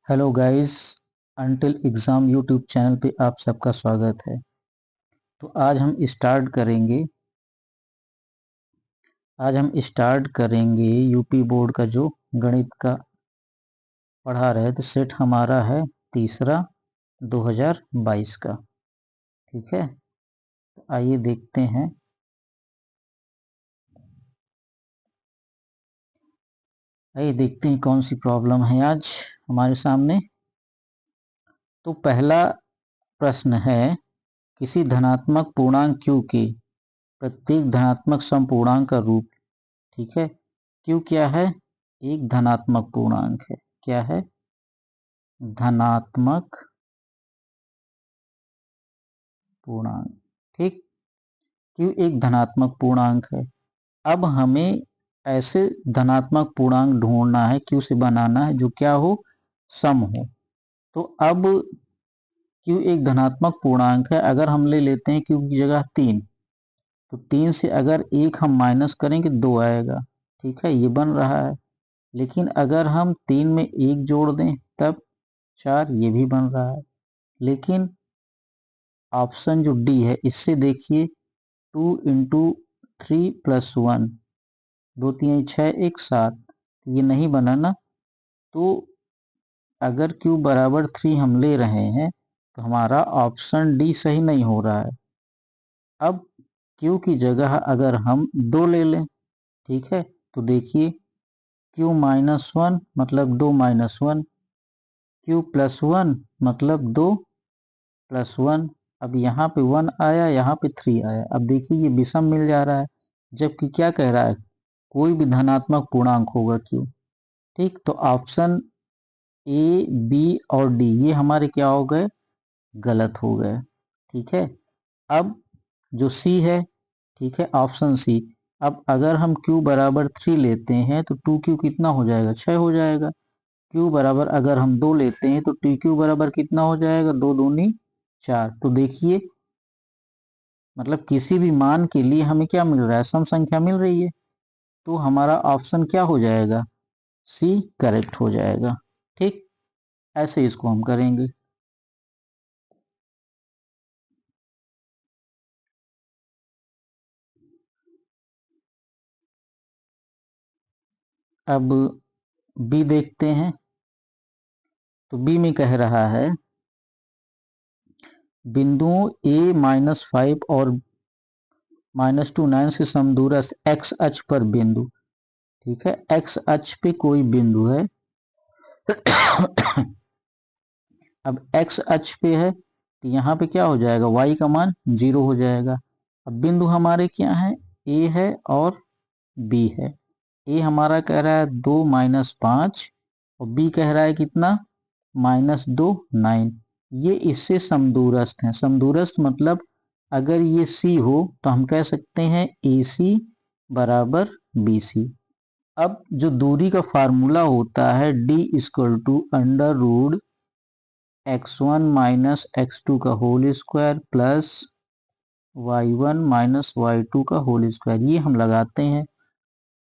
Hello guys. Until exam YouTube channel पे आप सबका स्वागत है। तो आज हम स्टार्ट करेंगे यूपी बोर्ड का जो गणित का पढ़ा रहे थे। सेट हमारा है तीसरा 2022 का। ठीक है, तो आइए देखते हैं कौन सी प्रॉब्लम है आज हमारे सामने। तो पहला प्रश्न है, किसी धनात्मक पूर्णांक q के प्रत्येक धनात्मक समपूर्णांक का रूप। ठीक है, q क्या है? एक धनात्मक पूर्णांक है। क्या है? धनात्मक पूर्णांक। ठीक, q एक धनात्मक पूर्णांक है। अब हमें ऐसे धनात्मक पूर्णांक ढूंढना है, q से बनाना है जो क्या हो? सम हो। तो अब q एक धनात्मक पूर्णांक है। अगर हम ले लेते हैं q की जगह 3, तो 3 से अगर 1 हम माइनस करेंगे 2 आएगा। ठीक है, ये बन रहा है। लेकिन अगर हम 3 में 1 जोड़ दें तब 4, ये भी बन रहा है। लेकिन ऑप्शन जो डी है, इससे देखिए 2 इंटू 3 प्लस 1, 2 3 6 1 7, ये नहीं बना ना। तो अगर q बराबर 3 हम ले रहे हैं तो हमारा ऑप्शन डी सही नहीं हो रहा है। अब q की जगह अगर हम 2 ले लें, ठीक है, तो देखिए q माइनस 1 मतलब 2 माइनस 1, q प्लस 1 मतलब 2 प्लस 1। अब यहाँ पे 1 आया, यहाँ पे 3 आया। अब देखिए ये विषम मिल जा रहा है, जबकि क्या कह रहा है? कोई भी धनात्मक पूर्णांक होगा q। ठीक, तो ऑप्शन ए, बी और डी ये हमारे क्या हो गए? गलत हो गए। ठीक है, अब जो सी है, ठीक है, ऑप्शन सी। अब अगर हम q बराबर 3 लेते हैं तो 2q कितना हो जाएगा? 6 हो जाएगा। q बराबर अगर हम 2 लेते हैं तो tq बराबर कितना हो जाएगा? 2 दूनी 4। तो देखिए, मतलब किसी भी मान के लिए हमें क्या मिल रहा है? सम संख्या मिल रही है। तो हमारा ऑप्शन क्या हो जाएगा? सी करेक्ट हो जाएगा। ठीक, ऐसे इसको हम करेंगे। अब बी देखते हैं। तो बी में कह रहा है, बिंदुओं a -5 और -2 9 से समदूरस्थ x अक्ष पर बिंदु। ठीक है, x अक्ष पे कोई बिंदु है। अब x अक्ष पे है तो यहाँ पे क्या हो जाएगा? y का मान 0 हो जाएगा। अब बिंदु हमारे क्या है? a है और b है। a हमारा कह रहा है 2 -5 और b कह रहा है कितना? -2 9। ये इससे समदूरस्थ हैं। समदूरस्थ मतलब अगर ये C हो तो हम कह सकते हैं AC बराबर BC। अब जो दूरी का फार्मूला होता है D equal to under root x1 minus x2 का whole square plus y1 minus y2 का होल स्क्वायर, ये हम लगाते हैं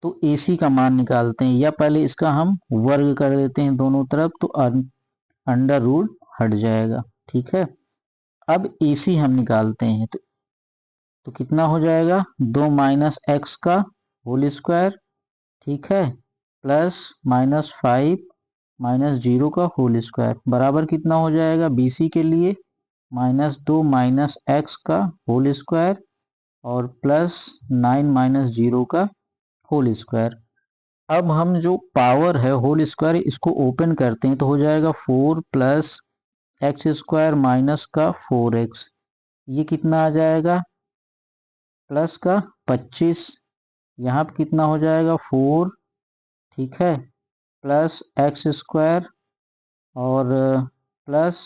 तो AC का मान निकालते हैं। या पहले इसका हम वर्ग कर देते हैं दोनों तरफ, तो अंडर रूट हट जाएगा। ठीक है, अब AC हम निकालते हैं तो कितना हो जाएगा? 2 माइनस एक्स का होल स्क्वायर, ठीक है, प्लस -5 माइनस 0 का होल स्क्वायर बराबर कितना हो जाएगा? BC के लिए -2 माइनस एक्स का होल स्क्वायर और प्लस 9 माइनस 0 का होल स्क्वायर। अब हम जो पावर है होल स्क्वायर, इसको ओपन करते हैं तो हो जाएगा 4 प्लस एक्स स्क्वायर माइनस का 4x। ये कितना आ जाएगा? प्लस का 25। यहाँ पे कितना हो जाएगा? 4, ठीक है, प्लस एक्स स्क्वायर और प्लस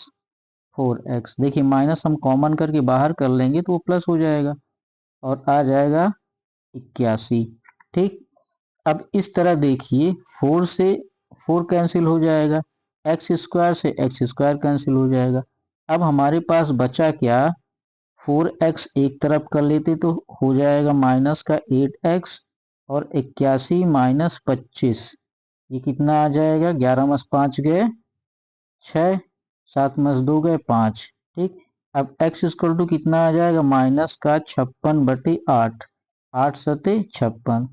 4x। देखिए माइनस हम कॉमन करके बाहर कर लेंगे तो वो प्लस हो जाएगा और आ जाएगा 81। ठीक, अब इस तरह देखिए 4 से 4 कैंसिल हो जाएगा, एक्स स्क्वायर से एक्स स्क्वायर कैंसिल हो जाएगा। अब हमारे पास बचा क्या? 4x एक तरफ कर लेते तो हो जाएगा माइनस का 8x और 81 माइनस 25, ये कितना आ जाएगा? 11 में 5 गए 6, 7 में 2 गए 5। ठीक, अब x इक्वल टू कितना आ जाएगा, माइनस का 56/8, 8 सते 56।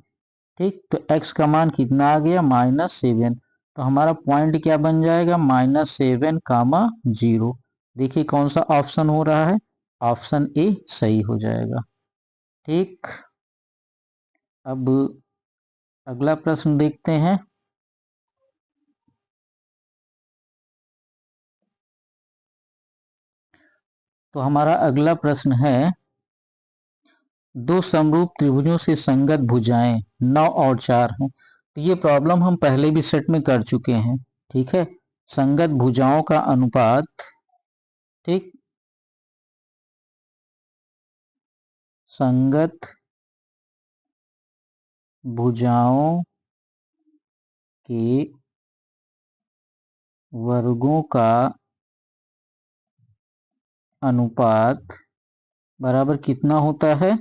ठीक, तो x का मान कितना आ गया, -7। तो हमारा पॉइंट क्या बन जाएगा, -7, 0। देखिए कौन सा ऑप्शन हो रहा है, ऑप्शन ए सही हो जाएगा। ठीक, अब अगला प्रश्न देखते हैं। तो हमारा अगला प्रश्न है, दो समरूप त्रिभुजों से संगत भुजाएं 9 और 4 हैं। तो ये प्रॉब्लम हम पहले भी सेट में कर चुके हैं। ठीक है, संगत भुजाओं का अनुपात, ठीक, संगत भुजाओं के वर्गों का अनुपात बराबर कितना होता है,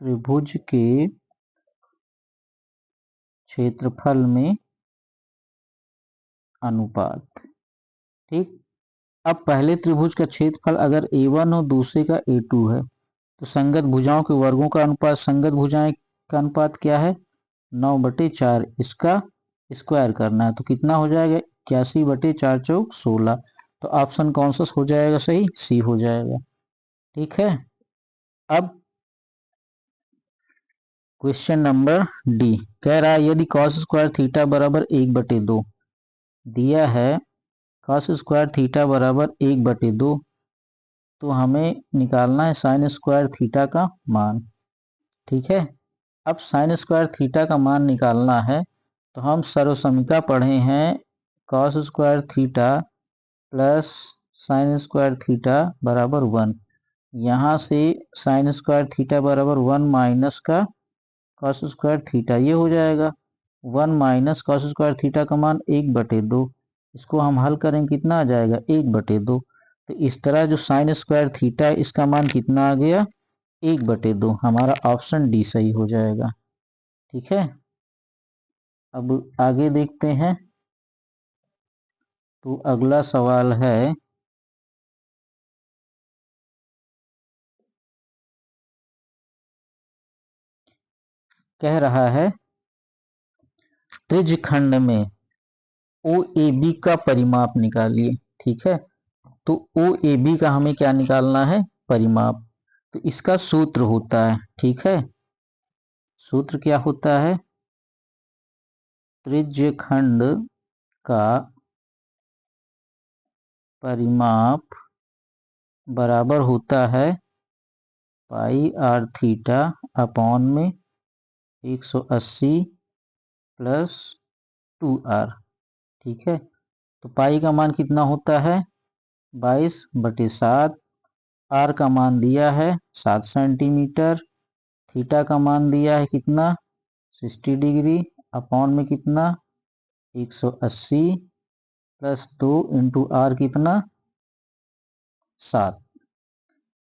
त्रिभुज के क्षेत्रफल में अनुपात। ठीक, अब पहले त्रिभुज का क्षेत्रफल अगर a1 हो, दूसरे का a2 है, तो संगत भुजाओं के वर्गों का अनुपात, संगत भुजाएं का अनुपात क्या है, 9/4। इसका स्क्वायर करना है तो कितना हो जाएगा, 81/4 चौक 16। तो ऑप्शन कौन सा हो जाएगा सही, सी हो जाएगा। ठीक है, अब क्वेश्चन नंबर डी कह रहा है, यदि cos स्क्वायर थीटा बराबर 1/2 दिया है, cos स्क्वायर थीटा बराबर 1/2, तो हमें निकालना है साइन स्क्वायर थीटा का मान। ठीक है, अब साइन स्क्वायर थीटा का मान निकालना है तो हम सर्वसमीका पढ़े हैं, cos square theta plus sine square theta बराबर 1। यहाँ से साइन स्क्वायर थीटा बराबर 1 माइनस का cos स्क्वायर थीटा, ये हो जाएगा 1 माइनस cos स्क्वायर थीटा का मान 1/2। इसको हम हल करें कितना आ जाएगा, 1/2। तो इस तरह जो साइन स्क्वायर थीटा है इसका मान कितना आ गया, 1/2। हमारा ऑप्शन डी सही हो जाएगा। ठीक है, अब आगे देखते हैं। तो अगला सवाल है, कह रहा है त्रिज्यखंड में OAB का परिमाप निकालिए। ठीक है, तो OAB का हमें क्या निकालना है, परिमाप। तो इसका सूत्र होता है, ठीक है, सूत्र क्या होता है, त्रिज्यखंड का परिमाप बराबर होता है πr थीटा अपॉन में 180 प्लस 2r। ठीक है, तो पाई का मान कितना होता है, 22/7। आर का मान दिया है 7 सेंटीमीटर, थीटा का मान दिया है कितना, 60 डिग्री, अपॉन में कितना 180 प्लस 2 इंटू आर कितना 7।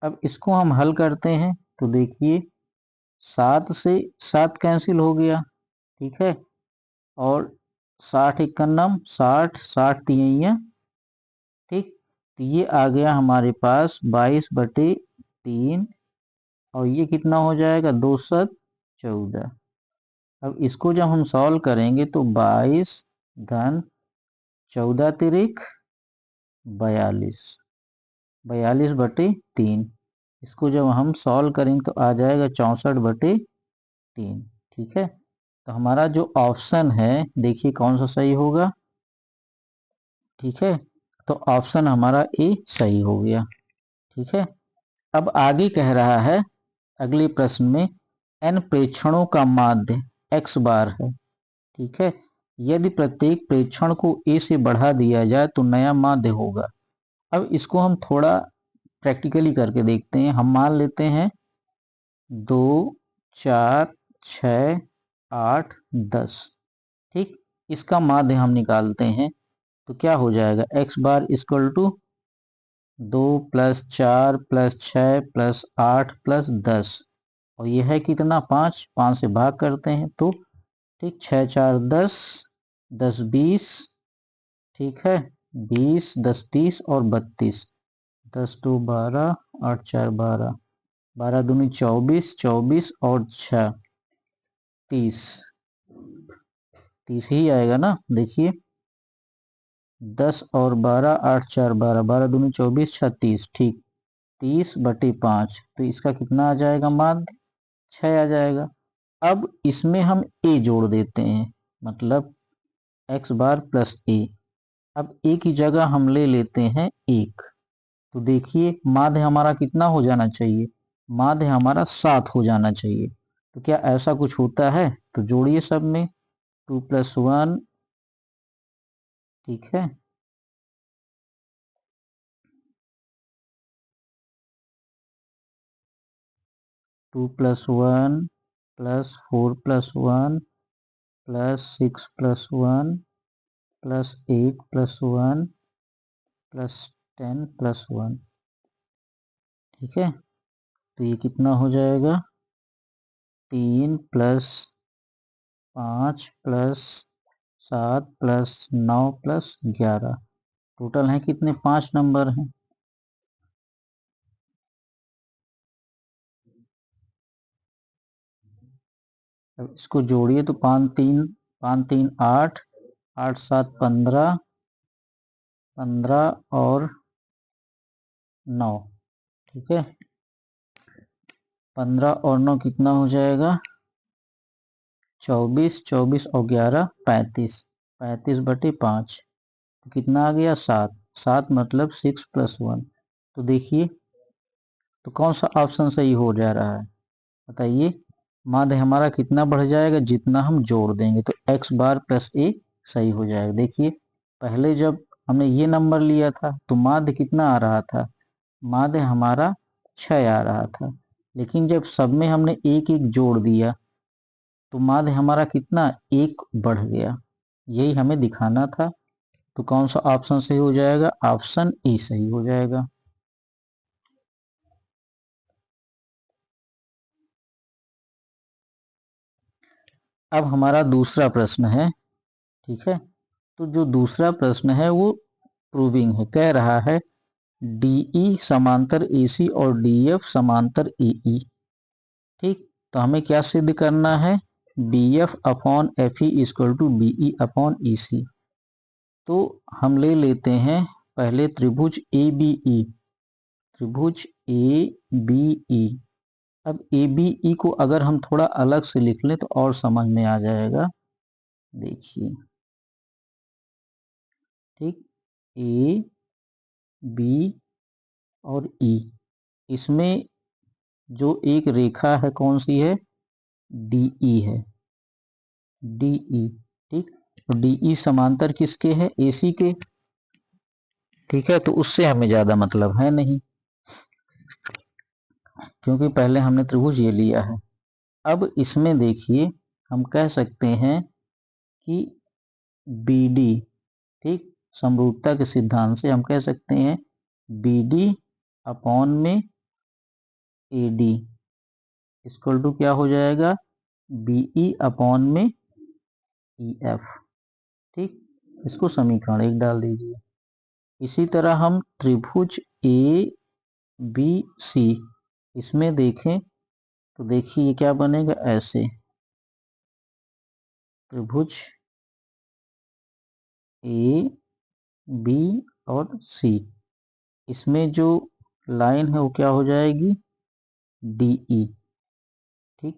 अब इसको हम हल करते हैं तो देखिए 7 से 7 कैंसिल हो गया। ठीक है, और 60 इक्कनम 60, 60 तिहैया। ठीक, तो ये आ गया हमारे पास 22/3, और ये कितना हो जाएगा 214। अब इसको जब हम सॉल्व करेंगे तो 22 धन 14 तिरिक 42, 42/3। इसको जब हम सॉल्व करेंगे तो आ जाएगा 64/3। ठीक है, तो हमारा जो ऑप्शन है देखिए कौन सा सही होगा। ठीक है, तो ऑप्शन हमारा ए सही हो गया। ठीक है, अब आगे कह रहा है अगले प्रश्न में, n प्रेक्षणों का माध्य x बार है। ठीक है, यदि प्रत्येक प्रेक्षण को a से बढ़ा दिया जाए तो नया माध्य होगा। अब इसको हम थोड़ा प्रैक्टिकली करके देखते हैं। हम मान लेते हैं 2, 4, 6, 8, 10। ठीक, इसका माध्य हम निकालते हैं तो क्या हो जाएगा, x बार इक्वल टू 2 + 4 + 6 + 8 + 10, और यह है कितना 5, 5 से भाग करते हैं तो ठीक, 6 4 10, 10 20, ठीक है, 20 10 30 और 32, 10 2 12, 8 4 12, 12 दूनी 24, 24 और 6 30, 30 ही आएगा ना। देखिए 10 और 12, 8 4 12, 12 दूनी 24, 36, ठीक, 30/5, तो इसका कितना आ जाएगा माध्य, 6 आ जाएगा। अब इसमें हम a जोड़ देते हैं, मतलब x बार प्लस a। अब a की जगह हम ले लेते हैं 1, तो देखिए माध्य हमारा कितना हो जाना चाहिए, माध्य हमारा 7 हो जाना चाहिए। तो क्या ऐसा कुछ होता है, तो जोड़िए सब में, 2 + 1, ठीक है, 2 + 1 + 4 + 1 + 6 + 1 + 8 + 1 + 10 + 1, ठीक है। तो ये कितना हो जाएगा, 3 + 5 + 7 + 9 + 11, टोटल है कितने, 5 नंबर हैं। अब इसको जोड़िए तो 5 3 8, 8 7 15, 15 और 9, ठीक है, 15 और 9 कितना हो जाएगा, 24, 24 और 11 35, 35/5, तो कितना आ गया, 7, 7 मतलब 6 + 1। तो देखिए तो कौन सा ऑप्शन सही हो जा रहा है, बताइए। माध्य हमारा कितना बढ़ जाएगा, जितना हम जोड़ देंगे, तो x बार प्लस a सही हो जाएगा। देखिए पहले जब हमने ये नंबर लिया था तो माध्य कितना आ रहा था, माध्य हमारा 6 आ रहा था, लेकिन जब सब में हमने एक एक जोड़ दिया तो माध्य हमारा कितना, 1 बढ़ गया। यही हमें दिखाना था। तो कौन सा ऑप्शन सही हो जाएगा, ऑप्शन ए सही हो जाएगा। अब हमारा दूसरा प्रश्न है, ठीक है। तो जो दूसरा प्रश्न है वो प्रूविंग है, कह रहा है DE समांतर AC और DF समांतर AE, ठीक। तो हमें क्या सिद्ध करना है, BF/FE = BE/EC। तो हम ले लेते हैं पहले त्रिभुज ABE, त्रिभुज ABE। अब ABE को अगर हम थोड़ा अलग से लिख लें तो और समझ में आ जाएगा। देखिए ठीक, A B और E, इसमें जो एक रेखा है कौन सी है, DE है, DE, ठीक। तो DE समांतर किसके है, AC के, ठीक है। तो उससे हमें ज्यादा मतलब है नहीं, क्योंकि पहले हमने त्रिभुज ये लिया है। अब इसमें देखिए हम कह सकते हैं कि BD, ठीक, समरूपता के सिद्धांत से हम कह सकते हैं BD/में AD = क्या हो जाएगा, BE/में EF, ठीक। इसको समीकरण 1 डाल दीजिए। इसी तरह हम त्रिभुज ABC, इसमें देखें तो देखिए ये क्या बनेगा, ऐसे त्रिभुज A B और C, इसमें जो लाइन है वो क्या हो जाएगी, DE, ठीक।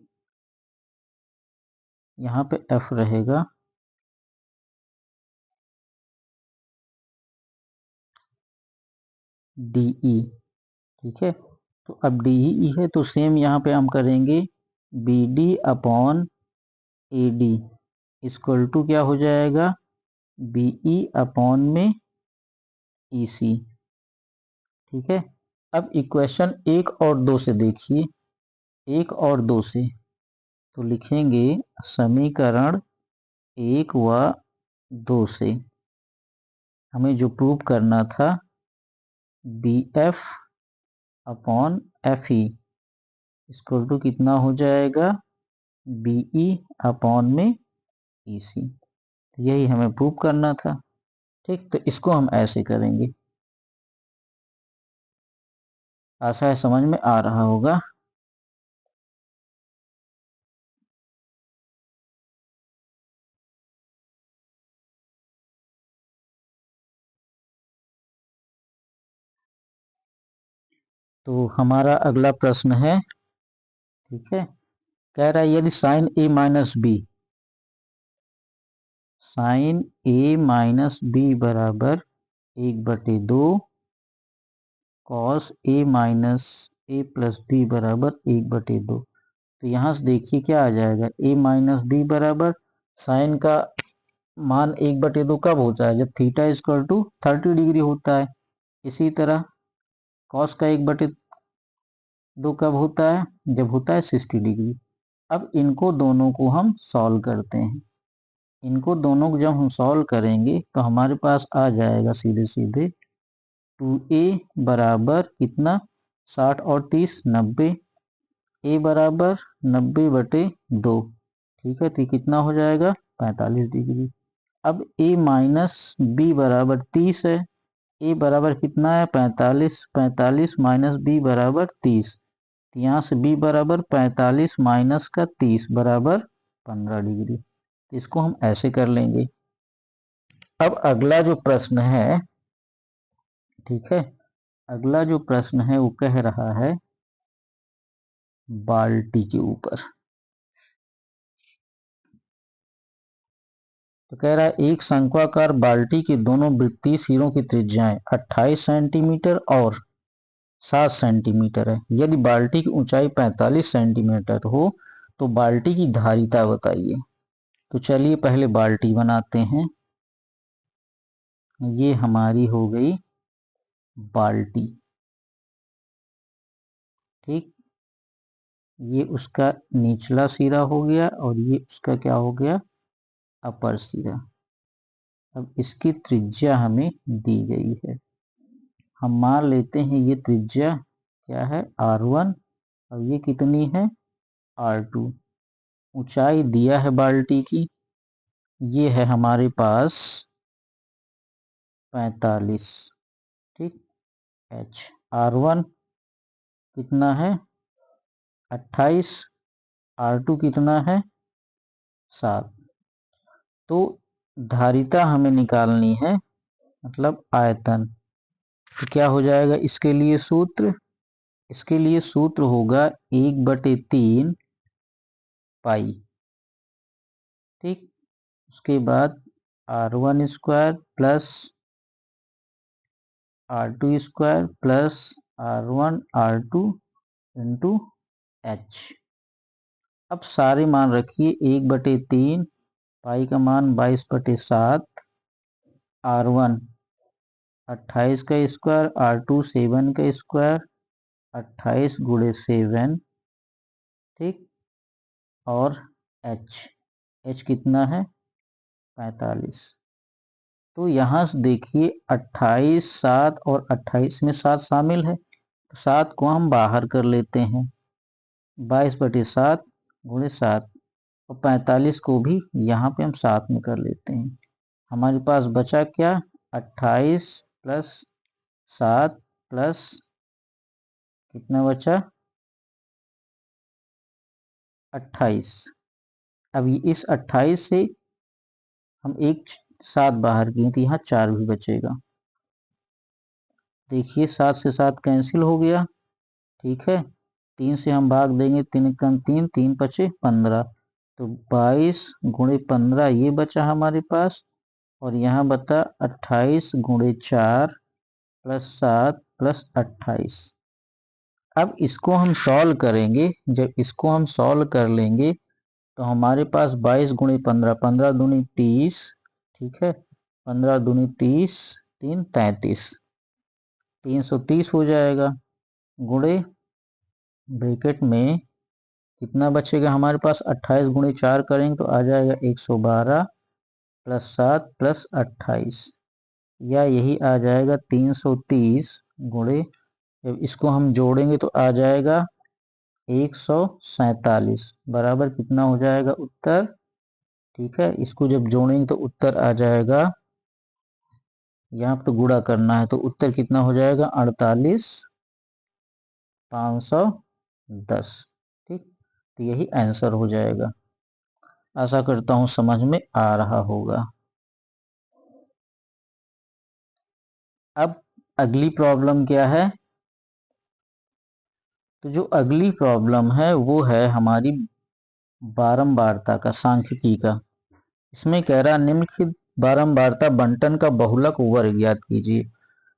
यहाँ पे F रहेगा, DE, ठीक है। तो अब DE है तो सेम यहाँ पे हम करेंगे BD/AD = क्या हो जाएगा, BE/में EC, ठीक है। अब इक्वेशन 1 और 2 से देखिए, 1 और 2 से तो लिखेंगे समीकरण 1 व 2 से हमें जो प्रूव करना था, BF/FE = कितना हो जाएगा, BE/में EC। यही हमें प्रूव करना था। ठीक, तो इसको हम ऐसे करेंगे। आशा है समझ में आ रहा होगा। तो हमारा अगला प्रश्न है, ठीक है, कह रहा है यदि sine A minus B, sine A minus B बराबर 1/2 cos A minus A plus B बराबर 1/2। तो यहाँ से देखिए क्या आ जाएगा, A माइनस बी बराबर साइन का मान 1/2 कब होता है, जब थीटा इक्वल टू 30 डिग्री होता है। इसी तरह कॉस का 1/2 कब होता है, जब होता है 60 डिग्री। अब इनको दोनों को हम सॉल्व करते हैं। इनको दोनों को जब हम सॉल्व करेंगे तो हमारे पास आ जाएगा सीधे सीधे 2a बराबर कितना, 60 और 30 90, a बराबर 90/2। ठीक है, तो कितना हो जाएगा 45 डिग्री। अब a माइनस बी बराबर 30 है, a बराबर कितना है 45, 45 माइनस b बराबर 30। यहाँ से b बराबर 45 माइनस का 30 बराबर 15 डिग्री। इसको हम ऐसे कर लेंगे। अब अगला जो प्रश्न है, ठीक है, अगला जो प्रश्न है वो कह रहा है बाल्टी के ऊपर। तो कह रहा है एक शंक्वाकार बाल्टी के दोनों वृत्तीय सिरों की त्रिज्याएं 28 सेंटीमीटर और 7 सेंटीमीटर है। यदि बाल्टी की ऊंचाई 45 सेंटीमीटर हो तो बाल्टी की धारिता बताइए। तो चलिए पहले बाल्टी बनाते हैं। ये हमारी हो गई बाल्टी। ठीक, ये उसका निचला सिरा हो गया और ये उसका क्या हो गया, अपर सिरा। अब इसकी त्रिज्या हमें दी गई है। हम मान लेते हैं ये त्रिज्या क्या है R1 और ये कितनी है R2। ऊंचाई दिया है बाल्टी की, ये है हमारे पास 45। ठीक, H R1 कितना है 28, R2 कितना है 7। तो धारिता हमें निकालनी है, मतलब आयतन। तो क्या हो जाएगा इसके लिए सूत्र, इसके लिए सूत्र होगा 1/3 पाई। ठीक, उसके बाद R1 square plus R2 square plus R1 R2 into H। अब सारे मान रखिए 1/3 पाई का मान 22/7, R1 28 का स्क्वायर, R2 7 का स्क्वायर, 28 गुणे 7। ठीक, और H कितना है 45। तो यहाँ से देखिए 28 7 और 28 में 7 शामिल है, तो 7 को हम बाहर कर लेते हैं, 22/7 गुणे 7, और 45 को भी यहाँ पे हम 7 में कर लेते हैं। हमारे पास बचा क्या 28 प्लस 7 प्लस कितना बचा 28। अब इस 28 से हम एक 7 बाहर किए तो यहाँ 4 भी बचेगा। देखिए 7 से 7 कैंसिल हो गया। ठीक है, 3 से हम भाग देंगे, 3 कम 3, 3 बचे 15। तो 22 गुणे 15 ये बचा हमारे पास, और यहाँ बता 28 गुणे 4 प्लस 7 प्लस 28। अब इसको हम सॉल्व करेंगे। जब इसको हम सॉल्व कर लेंगे तो हमारे पास 22 गुणे 15, 15 दूनी 30। ठीक है, 15 दूनी 30, 3 33, 330 हो जाएगा। गुणे ब्रैकेट में कितना बचेगा हमारे पास, 28 गुणे 4 करेंगे तो आ जाएगा 112 प्लस 7 प्लस 28, या यही आ जाएगा 330 गुणे, जब इसको हम जोड़ेंगे तो आ जाएगा 147 बराबर कितना हो जाएगा उत्तर। ठीक है, इसको जब जोड़ेंगे तो उत्तर आ जाएगा, यहाँ पर तो गुणा करना है, तो उत्तर कितना हो जाएगा 48,510। ठीक, तो यही आंसर हो जाएगा। आशा करता हूँ समझ में आ रहा होगा। अब अगली प्रॉब्लम क्या है? तो जो अगली प्रॉब्लम है वो है हमारी बारंबारता का, सांख्यिकी का। इसमें कह रहा निम्नलिखित बारंबारता बंटन का बहुलक वर्ग ज्ञात कीजिए।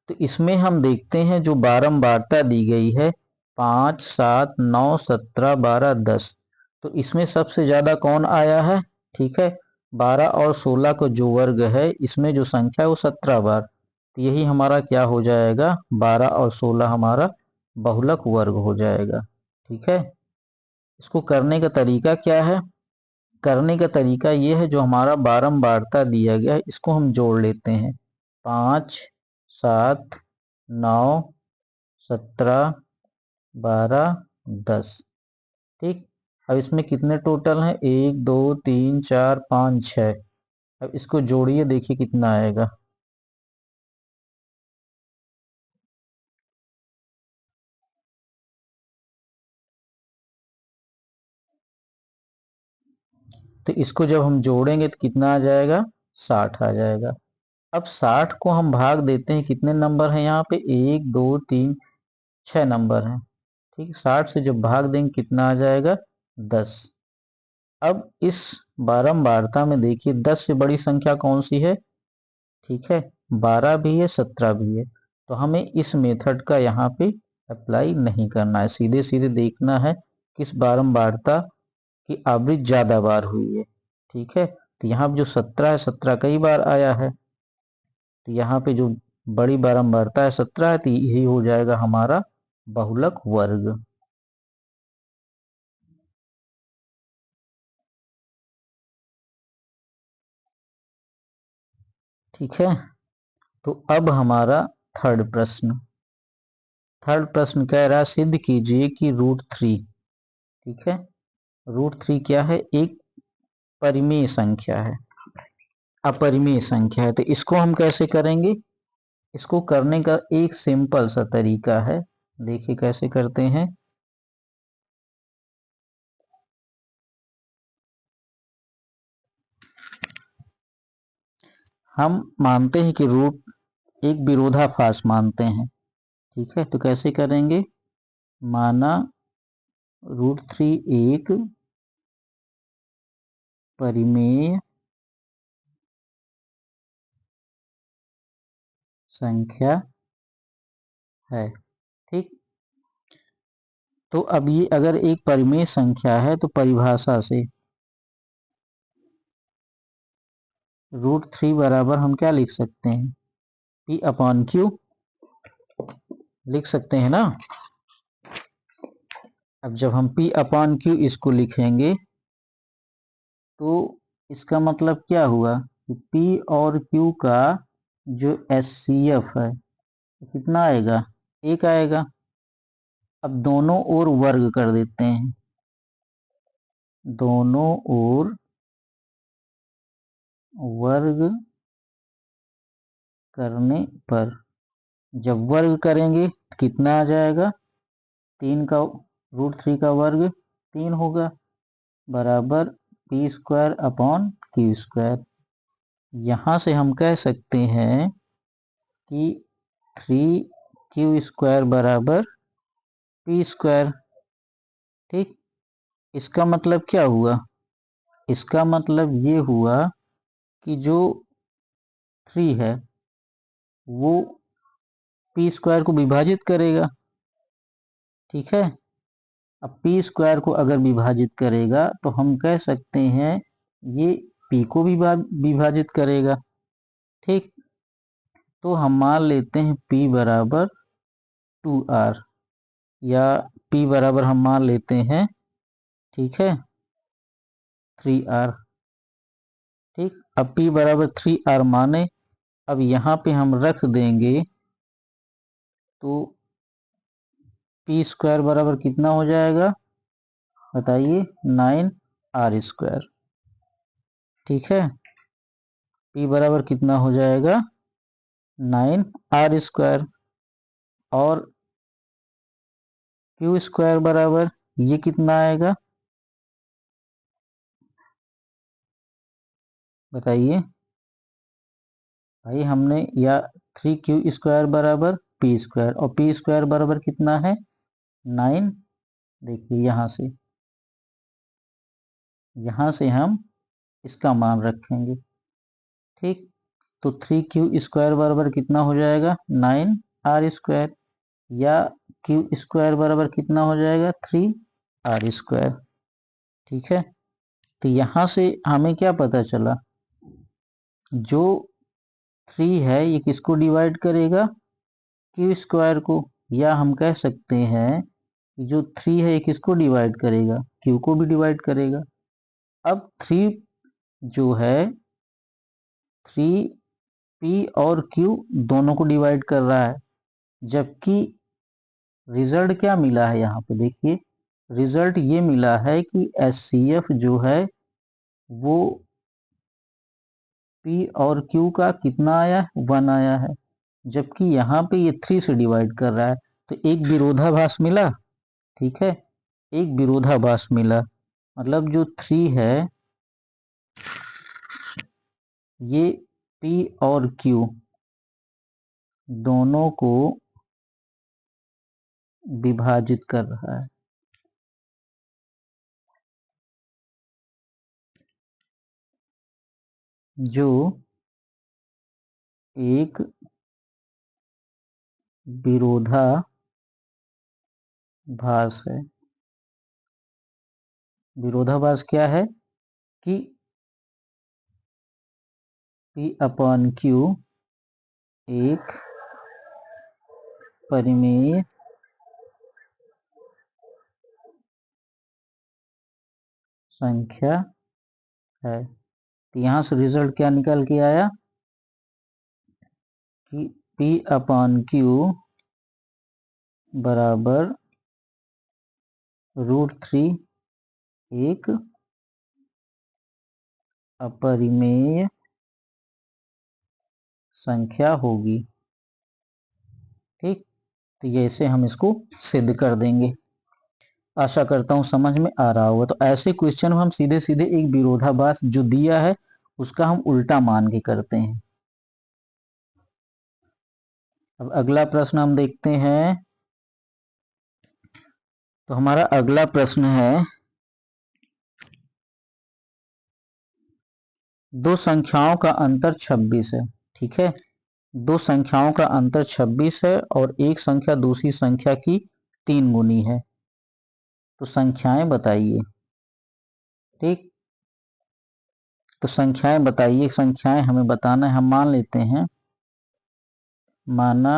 तो इसमें हम देखते हैं जो बारंबारता दी गई है 5, 7, 9, 17, 12, 10। तो इसमें सबसे ज्यादा कौन आया है? ठीक है, 12 और 16 का जो वर्ग है इसमें जो संख्या है वो 17 बार। तो यही हमारा क्या हो जाएगा, 12 और 16 हमारा बहुलक वर्ग हो जाएगा। ठीक है, इसको करने का तरीका क्या है? करने का तरीका ये है, जो हमारा बारंबारता दिया गया है इसको हम जोड़ लेते हैं। 5, 7, 9, 17, 12, 10। ठीक, अब इसमें कितने टोटल हैं? 1, 2, 3, 4, 5, 6। अब इसको जोड़िए, देखिए कितना आएगा। तो इसको जब हम जोड़ेंगे तो कितना आ जाएगा? 60 आ जाएगा। अब 60 को हम भाग देते हैं, कितने नंबर हैं यहाँ पे? 1, 2, 3, 6 नंबर हैं। ठीक, 60 से जब भाग देंगे कितना आ जाएगा? 10। अब इस बारंबारता में देखिए 10 से बड़ी संख्या कौन सी है? ठीक है, 12 भी है, 17 भी है। तो हमें इस मेथड का यहाँ पे अप्लाई नहीं करना है, सीधे सीधे देखना है किस बारंबारता की आवृत्ति ज्यादा बार हुई है। ठीक है, तो यहाँ पे जो 17 है, 17 कई बार आया है, तो यहाँ पे जो बड़ी बारंबारता है 17 है, तो यही हो जाएगा हमारा बहुलक वर्ग। ठीक है, तो अब हमारा थर्ड प्रश्न। थर्ड प्रश्न कह रहा है सिद्ध कीजिए कि √3, ठीक है, √3 क्या है? एक परिमेय संख्या है, अपरिमेय संख्या है। तो इसको हम कैसे करेंगे? इसको करने का एक सिंपल सा तरीका है, देखिए कैसे करते हैं। हम मानते हैं कि रूट एक विरोधाभास मानते हैं। ठीक है, तो कैसे करेंगे? माना √3 एक परिमेय संख्या है। ठीक, तो अब ये अगर एक परिमेय संख्या है तो परिभाषा से √3 बराबर हम क्या लिख सकते हैं? P/Q लिख सकते हैं ना। अब जब हम P/Q इसको लिखेंगे तो इसका मतलब क्या हुआ कि P और Q का जो HCF है कितना आएगा? 1 आएगा। अब दोनों ओर वर्ग कर देते हैं, दोनों ओर वर्ग करने पर जब वर्ग करेंगे तो कितना आ जाएगा? 3 का √3 का वर्ग 3 होगा, बराबर P²/Q²। यहाँ से हम कह सकते हैं कि 3Q² बराबर P²। ठीक, इसका मतलब क्या हुआ? इसका मतलब ये हुआ कि जो 3 है वो P² को विभाजित करेगा। ठीक है, अब P² को अगर विभाजित करेगा तो हम कह सकते हैं ये P को भी विभाजित करेगा। ठीक, तो हम मान लेते हैं P बराबर 2R, या P बराबर हम मान लेते हैं, ठीक है, 3R। ठीक, अब P बराबर 3R माने, अब यहाँ पे हम रख देंगे तो P² बराबर कितना हो जाएगा बताइए? 9R²। ठीक है। P बराबर कितना हो जाएगा 9r², और Q² बराबर ये कितना आएगा बताइए भाई। हमने या 3Q² बराबर P² और P² बराबर कितना है 9। देखिए यहाँ से हम इसका मान रखेंगे। ठीक, तो 3Q² बराबर कितना हो जाएगा 9r², या Q² बराबर कितना हो जाएगा 3r²। ठीक है, तो यहाँ से हमें क्या पता चला, जो 3 है ये किसको डिवाइड करेगा Q² को, या हम कह सकते हैं कि जो 3 है ये किसको डिवाइड करेगा Q को भी डिवाइड करेगा। अब 3 जो है 3P और Q दोनों को डिवाइड कर रहा है, जबकि रिजल्ट क्या मिला है यहाँ पे देखिए, रिजल्ट ये मिला है कि HCF जो है वो P और Q का कितना आया 1 आया है, जबकि यहाँ पे ये 3 से डिवाइड कर रहा है। तो एक विरोधाभास मिला। ठीक है, एक विरोधाभास मिला, मतलब जो 3 है ये P और Q दोनों को विभाजित कर रहा है। जो एक विरोधाभास है। विरोधाभास क्या है कि P/Q एक परिमेय संख्या है। तो यहाँ से रिजल्ट क्या निकल के आया कि P/Q बराबर √3 एक अपरिमेय संख्या होगी। ठीक, तो ऐसे हम इसको सिद्ध कर देंगे। आशा करता हूं समझ में आ रहा होगा। तो ऐसे क्वेश्चन हम सीधे सीधे एक विरोधाभास जो दिया है उसका हम उल्टा मान के करते हैं। अब अगला प्रश्न हम देखते हैं। तो हमारा अगला प्रश्न है, दो संख्याओं का अंतर 26 है। ठीक है, दो संख्याओं का अंतर 26 है और एक संख्या दूसरी संख्या की 3 गुनी है। तो संख्याएं बताइए। ठीक, तो संख्याएं बताइए। संख्याएं हमें बताना है। हम मान लेते हैं, माना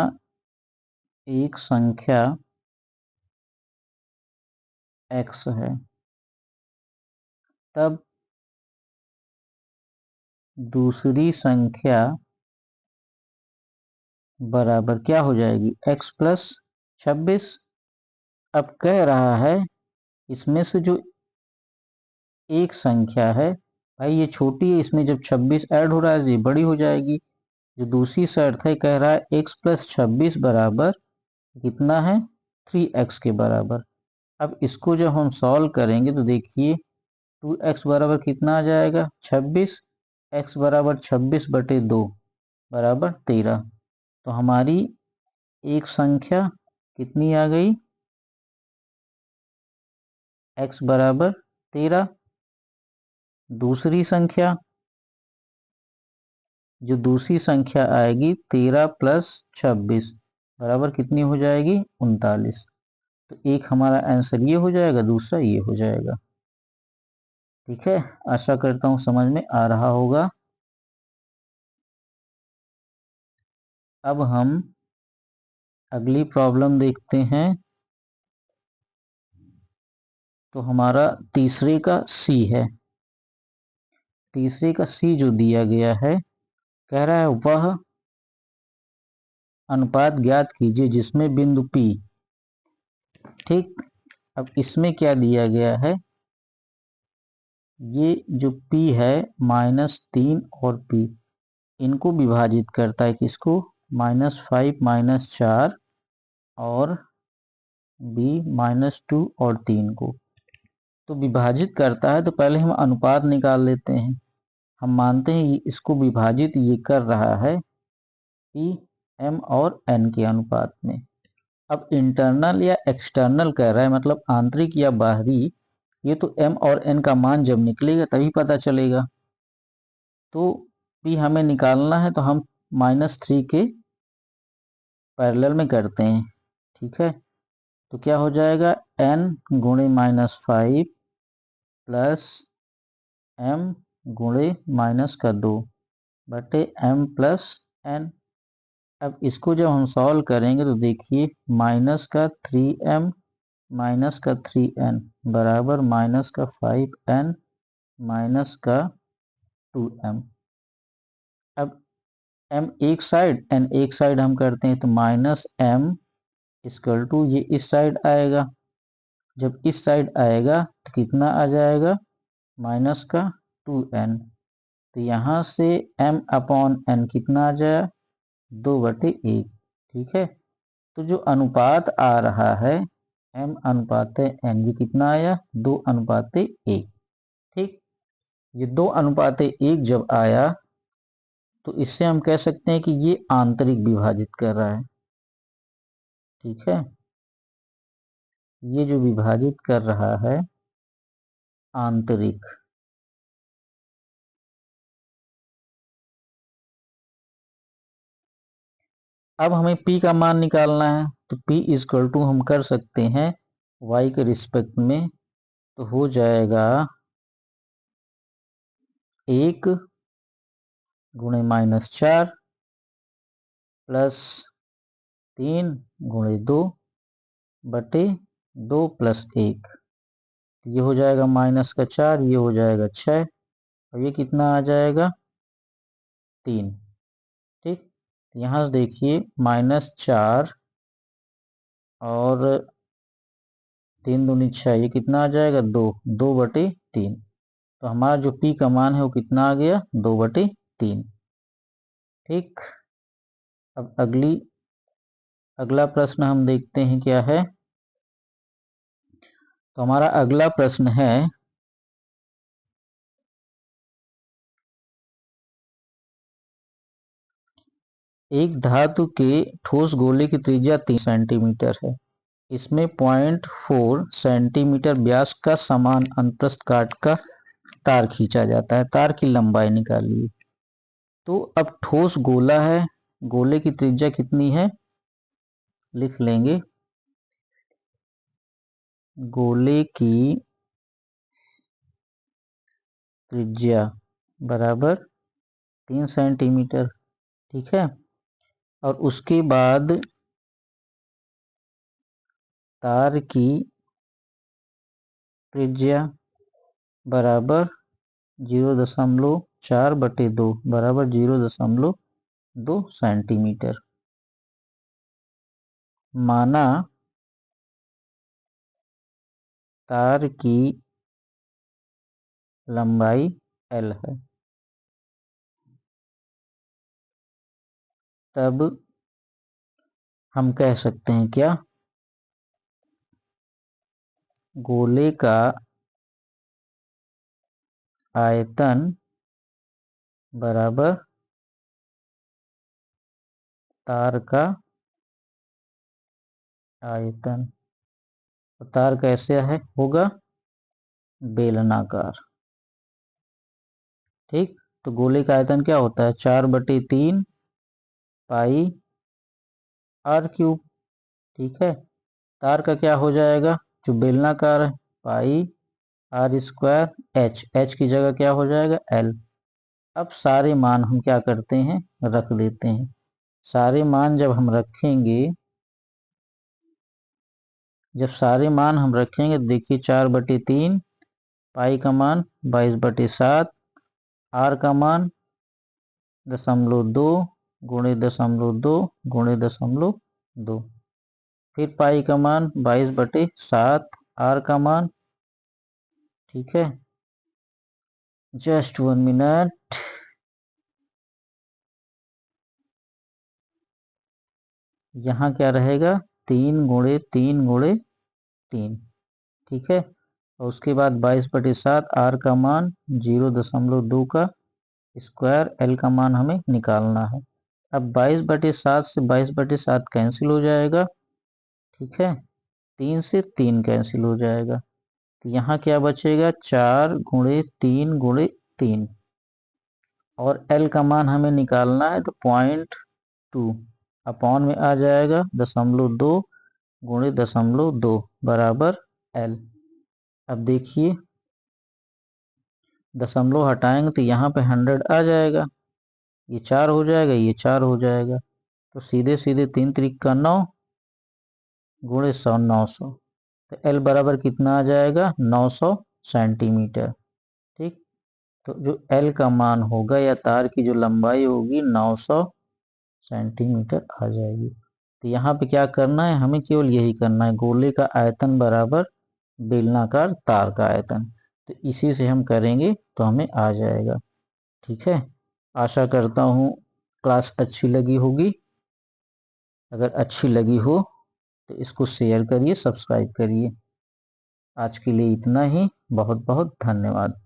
एक संख्या x है, तब दूसरी संख्या बराबर क्या हो जाएगी x + 26। अब कह रहा है इसमें से जो एक संख्या है भाई ये छोटी है, इसमें जब 26 ऐड हो रहा है ये बड़ी हो जाएगी। जो दूसरी शर्त है कह रहा है x + 26 बराबर कितना है 3x के बराबर। अब इसको जब हम सॉल्व करेंगे तो देखिए 2x बराबर कितना आ जाएगा 26, x बराबर 26/2 बराबर 13। तो हमारी एक संख्या कितनी आ गई x बराबर 13। दूसरी संख्या, जो दूसरी संख्या आएगी 13 + 26 बराबर कितनी हो जाएगी 39। तो एक हमारा आंसर ये हो जाएगा, दूसरा ये हो जाएगा। ठीक है, आशा करता हूं समझ में आ रहा होगा। अब हम अगली प्रॉब्लम देखते हैं। तो हमारा तीसरे का C है। तीसरे का C जो दिया गया है कह रहा है वह अनुपात ज्ञात कीजिए जिसमें बिंदु P। ठीक, अब इसमें क्या दिया गया है ये जो p है -3 और p, इनको विभाजित करता है किसको, -5 -4 और b -2 और 3 को। तो विभाजित करता है तो पहले हम अनुपात निकाल लेते हैं। हम मानते हैं इसको विभाजित ये कर रहा है p m और n के अनुपात में। अब इंटरनल या एक्सटर्नल कह रहा है, मतलब आंतरिक या बाहरी, ये तो m और n का मान जब निकलेगा तभी पता चलेगा। तो p हमें निकालना है तो हम -3 के पैरेलल में करते हैं, ठीक है। तो क्या हो जाएगा, n गुणे -5 प्लस m गुणे -2 बटे m प्लस n। अब इसको जब हम सॉल्व करेंगे तो देखिए -3m -3n बराबर -5n -2m। अब m एक साइड n एक साइड हम करते हैं तो -m इक्वल टू ये इस साइड आएगा। जब इस साइड आएगा तो कितना आ जाएगा, -2n। तो यहाँ से m अपॉन n कितना आ जाए, 2/1, ठीक है। तो जो अनुपात आ रहा है m अनुपात n, ये कितना आया, 2:1, ठीक। ये 2:1 जब आया तो इससे हम कह सकते हैं कि ये आंतरिक विभाजित कर रहा है, ठीक है। ये जो विभाजित कर रहा है आंतरिक। अब हमें p का मान निकालना है तो p इक्वल टू हम कर सकते हैं y के रिस्पेक्ट में, तो हो जाएगा 1 गुणे -4 प्लस 3 गुणे 2 बटे 2 प्लस 1। ये हो जाएगा -4, ये हो जाएगा 6 और ये कितना आ जाएगा, 3, ठीक। यहाँ से देखिए -4 और 3 दूनी 6, ये कितना आ जाएगा, 2/3। तो हमारा जो p का मान है वो कितना आ गया, 2/3, ठीक। अब अगला प्रश्न हम देखते हैं क्या है। तो हमारा अगला प्रश्न है, एक धातु के ठोस गोले की त्रिज्या 3 सेंटीमीटर है। इसमें 0.4 सेंटीमीटर व्यास का समान अनुप्रस्थ काट का तार खींचा जाता है। तार की लंबाई निकालिए। तो अब ठोस गोला है, गोले की त्रिज्या कितनी है, लिख लेंगे। गोले की त्रिज्या बराबर 3 सेंटीमीटर, ठीक है। और उसके बाद तार की त्रिज्या बराबर 0.4/2 बराबर 0.2 सेंटीमीटर। माना तार की लंबाई L है, तब हम कह सकते हैं क्या, गोले का आयतन बराबर तार का आयतन। तो तार कैसे है, होगा बेलनाकार, ठीक। तो गोले का आयतन क्या होता है, 4/3 पाई r³, ठीक है। तार का क्या हो जाएगा, जो बेलनाकार है, पाई r² h की जगह क्या हो जाएगा, l। अब सारे मान हम क्या करते हैं, रख देते हैं। सारे मान जब हम रखेंगे, तो देखिए 4/3, पाई का मान 22/7, r का मान 0.2 गुणे 0.2 गुणे 0.2, फिर पाई का मान 22/7, r का मान, ठीक है। Just 1 minute. यहाँ क्या रहेगा 3 गुणे 3 गुणे 3, ठीक है। और उसके बाद 22/7 आर का मान 0.2 का स्क्वायर, एल का मान हमें निकालना है। अब 22/7 से 22/7 कैंसिल हो जाएगा, ठीक है। 3 से 3 कैंसिल हो जाएगा, तो यहाँ क्या बचेगा 4 गुणे 3 गुणे 3, और एल का मान हमें निकालना है तो 0.2 अपॉन में आ जाएगा 0.2 गुणे 0.2 बराबर एल। अब देखिए दशमलव हटाएंगे तो यहाँ पे 100 आ जाएगा, ये 4 हो जाएगा, ये 4 हो जाएगा, तो सीधे सीधे 3 त्रिक का 9 गुणे 100 900, तो एल बराबर कितना आ जाएगा 900 सेंटीमीटर, ठीक। तो जो एल का मान होगा या तार की जो लंबाई होगी 900 सेंटीमीटर आ जाएगी। तो यहाँ पे क्या करना है, हमें केवल यही करना है, गोले का आयतन बराबर बेलनाकार तार का आयतन, तो इसी से हम करेंगे तो हमें आ जाएगा, ठीक है। आशा करता हूँ क्लास अच्छी लगी होगी। अगर अच्छी लगी हो तो इसको शेयर करिए, सब्सक्राइब करिए। आज के लिए इतना ही, बहुत बहुत धन्यवाद।